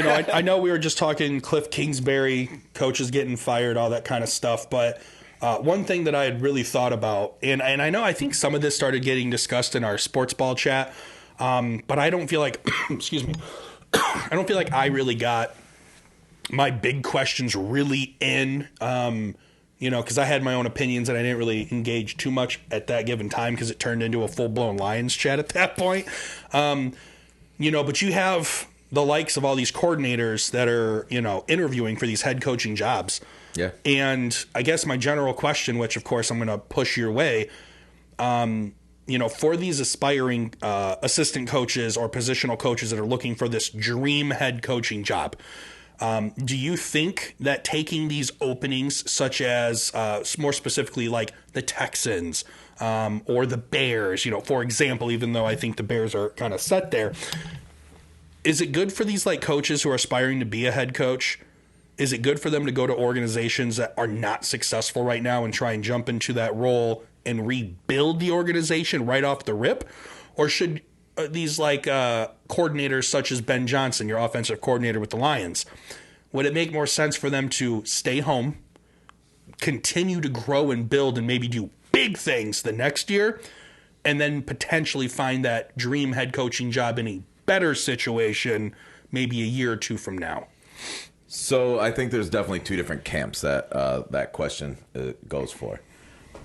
I know we were just talking Cliff Kingsbury, coaches getting fired, all that kind of stuff. But one thing that I had really thought about, and I think some of this started getting discussed in our sports ball chat, but I don't feel like, excuse me, I don't feel like I really got my big questions really in, because I had my own opinions and I didn't really engage too much at that given time because it turned into a full-blown Lions chat at that point. But you have the likes of all these coordinators that are, interviewing for these head coaching jobs. Yeah. And I guess my general question, which of course I'm going to push your way, for these aspiring assistant coaches or positional coaches that are looking for this dream head coaching job, do you think that taking these openings, such as more specifically like the Texans or the Bears, for example, even though I think the Bears are kind of set there, is it good for these like coaches who are aspiring to be a head coach? Is it good for them to go to organizations that are not successful right now and try and jump into that role and rebuild the organization right off the rip? Or should these coordinators such as Ben Johnson, your offensive coordinator with the Lions, would it make more sense for them to stay home, continue to grow and build and maybe do big things the next year, and then potentially find that dream head coaching job in a better situation maybe a year or two from now? So I think there's definitely two different camps that that question goes for.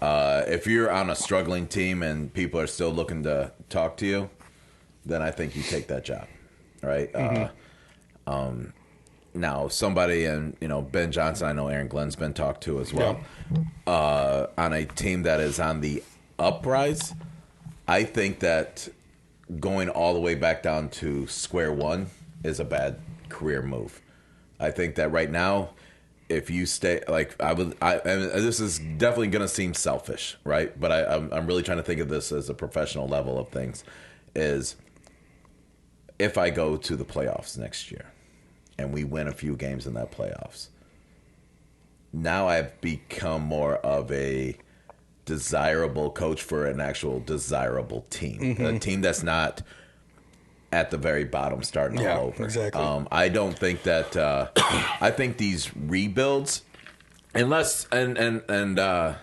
If you're on a struggling team and people are still looking to talk to you, then I think you take that job, right? Mm-hmm. Now, somebody, and Ben Johnson, I know Aaron Glenn's been talked to as well, on a team that is on the uprise. I think that going all the way back down to square one is a bad career move. I think that right now, if you stay, and this is definitely going to seem selfish, right? But I'm really trying to think of this as a professional level of things, is if I go to the playoffs next year and we win a few games in that playoffs, now I've become more of a desirable coach for an actual desirable team, mm-hmm. a team that's not at the very bottom starting all over. Exactly. I don't think that I think these rebuilds, unless I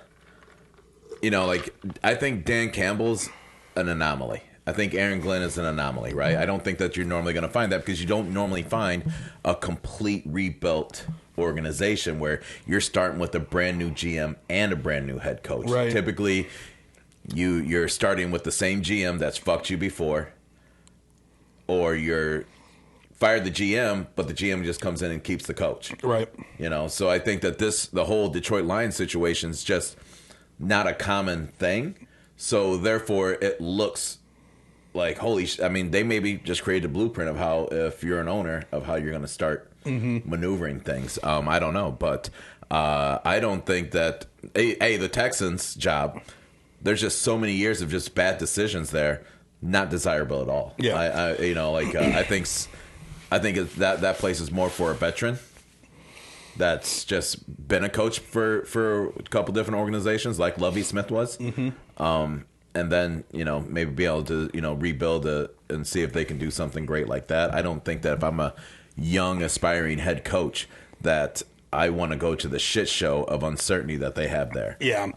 think Dan Campbell's an anomaly. I think Aaron Glenn is an anomaly, right? I don't think that you're normally going to find that, because you don't normally find a complete rebuilt organization where you're starting with a brand new GM and a brand new head coach. Right. Typically, you're starting with the same GM that's fucked you before, or you're fired the GM, but the GM just comes in and keeps the coach. Right. So I think that the whole Detroit Lions situation is just not a common thing. So therefore, it looks like they maybe just created a blueprint of how, if you're an owner, of how you're going to start mm-hmm. maneuvering things. I don't know, but I don't think that the Texans job, there's just so many years of just bad decisions there. Not desirable at all. Yeah, I think that place is more for a veteran that's just been a coach for a couple different organizations, like Lovie Smith was, mm-hmm. And then maybe be able to rebuild and see if they can do something great like that. I don't think that if I'm a young aspiring head coach that I want to go to the shit show of uncertainty that they have there. Yeah.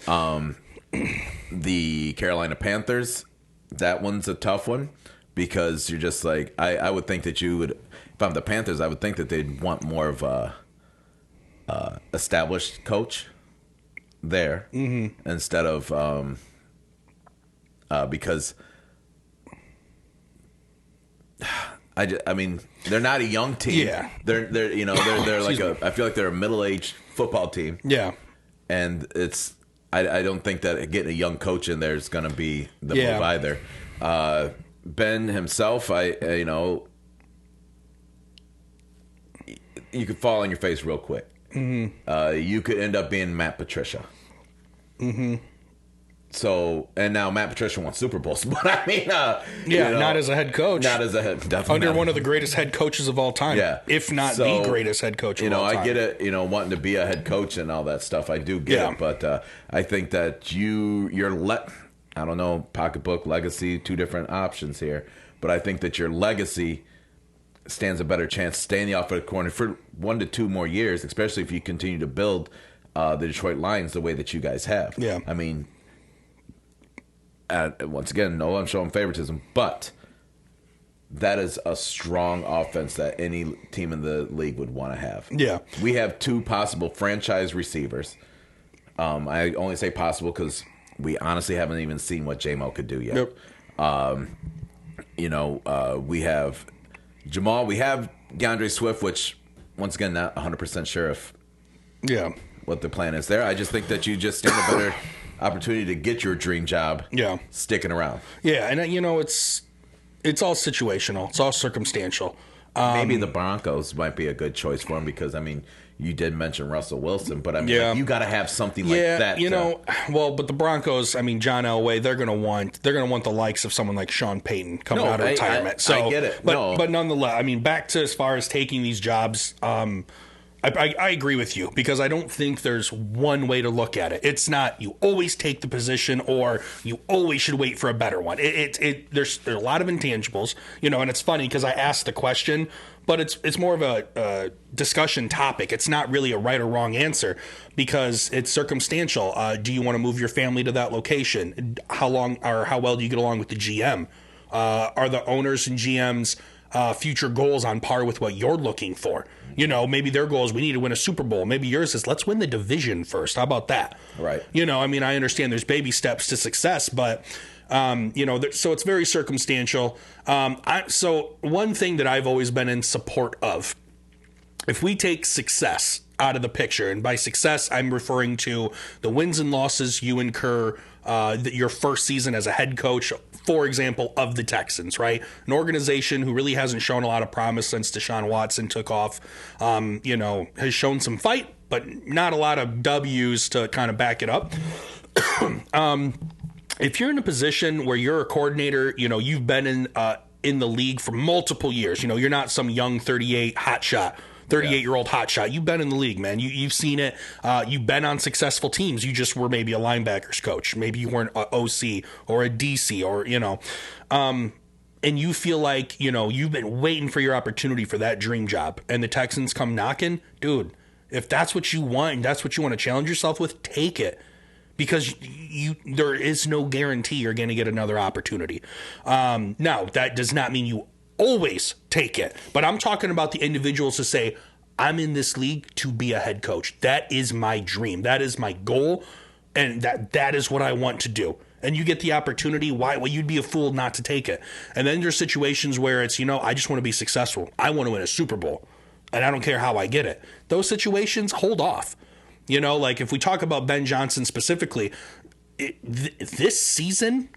The Carolina Panthers. That one's a tough one, because you're just like, I would think that you would, if I'm the Panthers, I would think that they'd want more of a established coach there, mm-hmm. instead of because they're not a young team. Yeah, they're like I feel like they're a middle-aged football team. Yeah, and it's. I don't think that getting a young coach in there is going to be the move either. Ben himself, you could fall on your face real quick. Mm-hmm. You could end up being Matt Patricia. Mm-hmm. So, and now Matt Patricia won Super Bowls, but I mean, not as a head coach. Not as a head, definitely under not. one of the greatest head coaches of all time. Yeah, if not the greatest head coach of all time. I get it. Wanting to be a head coach and all that stuff. I do get it, but I think that I don't know, pocketbook, legacy, two different options here, but I think that your legacy stands a better chance to stay in the offensive corner for 1 to 2 more years, especially if you continue to build the Detroit Lions the way that you guys have. Yeah. I mean, once again, no, I'm showing favoritism, but that is a strong offense that any team in the league would want to have. Yeah. We have 2 possible franchise receivers. I only say possible because we honestly haven't even seen what J-Mo could do yet. Nope. We have Jamal. We have DeAndre Swift, which, once again, not 100% sure if what the plan is there. I just think that you just stand a better opportunity to get your dream job sticking around. Yeah, and, it's all situational. It's all circumstantial. Maybe the Broncos might be a good choice for him because, I mean, you did mention Russell Wilson, but I mean, like, you got to have something like that. But the Broncos, I mean, John Elway, they're going to want the likes of someone like Sean Payton coming out of retirement. I get it. But nonetheless, I mean, back to as far as taking these jobs, I agree with you because I don't think there's one way to look at it. It's not you always take the position or you always should wait for a better one. There's a lot of intangibles, and it's funny because I asked the question, but it's more of a discussion topic. It's not really a right or wrong answer because it's circumstantial. Do you want to move your family to that location? How well do you get along with the GM? Are the owners and GMs future goals on par with what you're looking for? Maybe their goal is we need to win a Super Bowl. Maybe yours is let's win the division first. How about that? Right. I understand there's baby steps to success, but, so it's very circumstantial. So one thing that I've always been in support of, if we take success out of the picture, and by success, I'm referring to the wins and losses you incur your first season as a head coach, for example, of the Texans, right? An organization who really hasn't shown a lot of promise since Deshaun Watson took off, has shown some fight, but not a lot of W's to kind of back it up. If you're in a position where you're a coordinator, you've been in the league for multiple years, you're not some young 38-year-old hotshot. You've been in the league, man. You've seen it. You've been on successful teams. You just were maybe a linebackers coach. Maybe you weren't an OC or a DC or, and you feel like, you've been waiting for your opportunity for that dream job and the Texans come knocking. Dude, if that's what you want and that's what you want to challenge yourself with, take it. Because there is no guarantee you're going to get another opportunity. Now, that does not mean you always take it. But I'm talking about the individuals to say, I'm in this league to be a head coach. That is my dream. That is my goal. And that is what I want to do. And you get the opportunity. Why? Well, you'd be a fool not to take it. And then there's situations where it's, I just want to be successful. I want to win a Super Bowl. And I don't care how I get it. Those situations, hold off. Like if we talk about Ben Johnson specifically, this season,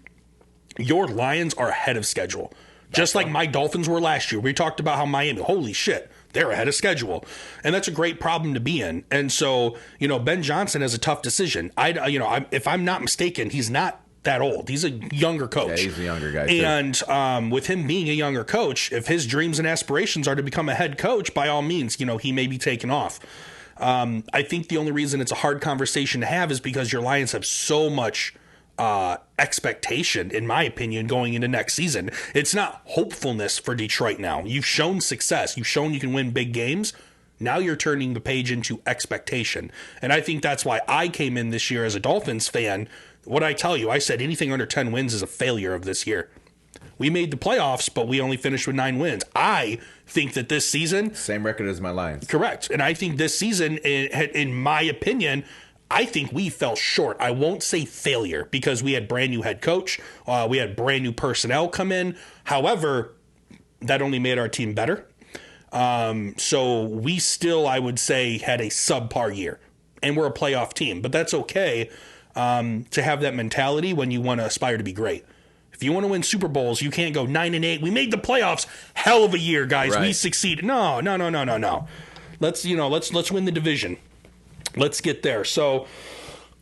your Lions are ahead of schedule. Just like my Dolphins were last year. We talked about how Miami, holy shit, they're ahead of schedule. And that's a great problem to be in. And so, Ben Johnson has a tough decision. If I'm not mistaken, he's not that old. He's a younger coach. Yeah, he's a younger guy, too. And with him being a younger coach, if his dreams and aspirations are to become a head coach, by all means, he may be taken off. I think the only reason it's a hard conversation to have is because your Lions have so much expectation, in my opinion, going into next season. It's not hopefulness for Detroit now. You've shown success. You've shown you can win big games. Now you're turning the page into expectation. And I think that's why I came in this year as a Dolphins fan. What I tell you, I said anything under 10 wins is a failure of this year. We made the playoffs, but we only finished with 9 wins. I think that this season... Same record as my Lions. Correct. And I think this season, in my opinion, I think we fell short. I won't say failure because we had brand new head coach. We had brand new personnel come in. However, that only made our team better. So we still, I would say, had a subpar year. And we're a playoff team. But that's okay to have that mentality when you want to aspire to be great. If you want to win Super Bowls, you can't go 9-8. We made the playoffs. Hell of a year, guys. Right. We succeeded. No. Let's win the division. Let's get there. So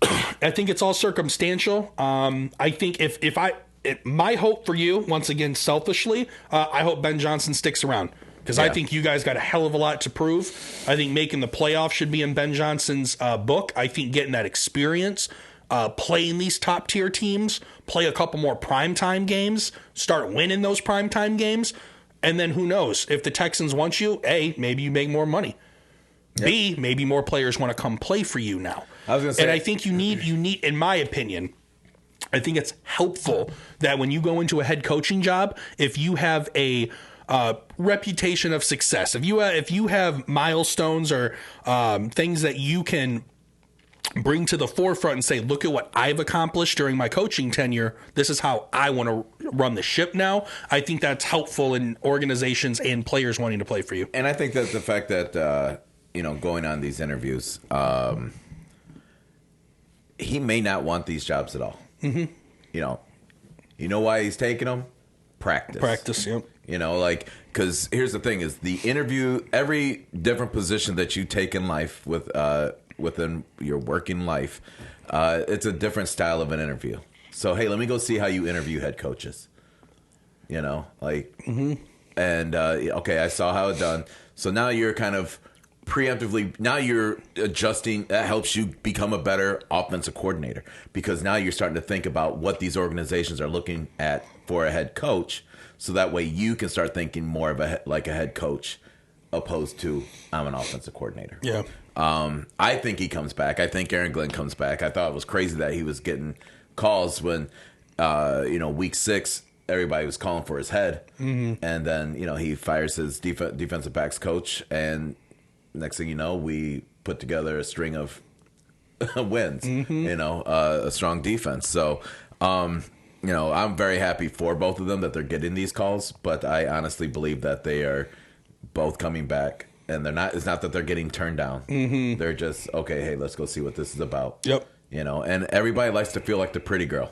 I think it's all circumstantial. I think my hope for you, once again, selfishly, I hope Ben Johnson sticks around because I think you guys got a hell of a lot to prove. I think making the playoffs should be in Ben Johnson's book. I think getting that experience, playing these top tier teams, play a couple more primetime games, start winning those primetime games. And then who knows? If the Texans want you, A, maybe you make more money. Yep. B, maybe more players want to come play for you now. I was gonna say, and I think you need, in my opinion, I think it's helpful that when you go into a head coaching job, if you have a reputation of success, if you have milestones or things that you can bring to the forefront and say, look at what I've accomplished during my coaching tenure, this is how I want to run the ship now. I think that's helpful in organizations and players wanting to play for you. And I think that the fact that going on these interviews, he may not want these jobs at all. Mm-hmm. You know why he's taking them? Practice. Yep. Because here's the thing: is the interview, every different position that you take in life within your working life, it's a different style of an interview. So hey, let me go see how you interview head coaches. Mm-hmm. And okay, I saw how it's done. So now you're kind of preemptively, now you're adjusting. That helps you become a better offensive coordinator, because now you're starting to think about what these organizations are looking at for a head coach. So that way you can start thinking more of like a head coach, opposed to I'm an offensive coordinator. Yeah. I think he comes back. I think Aaron Glenn comes back. I thought it was crazy that he was getting calls when, week 6, everybody was calling for his head. Mm-hmm. And then, he fires his defensive backs coach. And next thing you know, we put together a string of wins, mm-hmm. A strong defense. So, I'm very happy for both of them that they're getting these calls, but I honestly believe that they are both coming back, and it's not that they're getting turned down. Mm-hmm. They're just, okay, hey, let's go see what this is about. Yep. And everybody likes to feel like the pretty girl,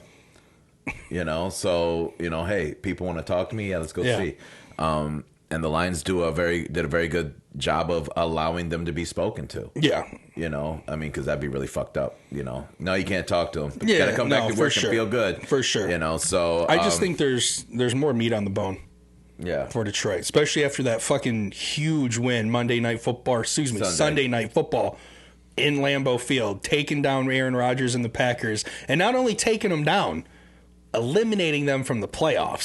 so, hey, people want to talk to me. Yeah, let's go see. And the Lions did a very good job of allowing them to be spoken to. Yeah. Because that'd be really fucked up. No, you can't talk to them. But yeah, you got to come back to work and feel good. For sure. So I just think there's more meat on the bone. Yeah. For Detroit, especially after that fucking huge win Sunday Night Football in Lambeau Field, taking down Aaron Rodgers and the Packers, and not only taking them down, eliminating them from the playoffs.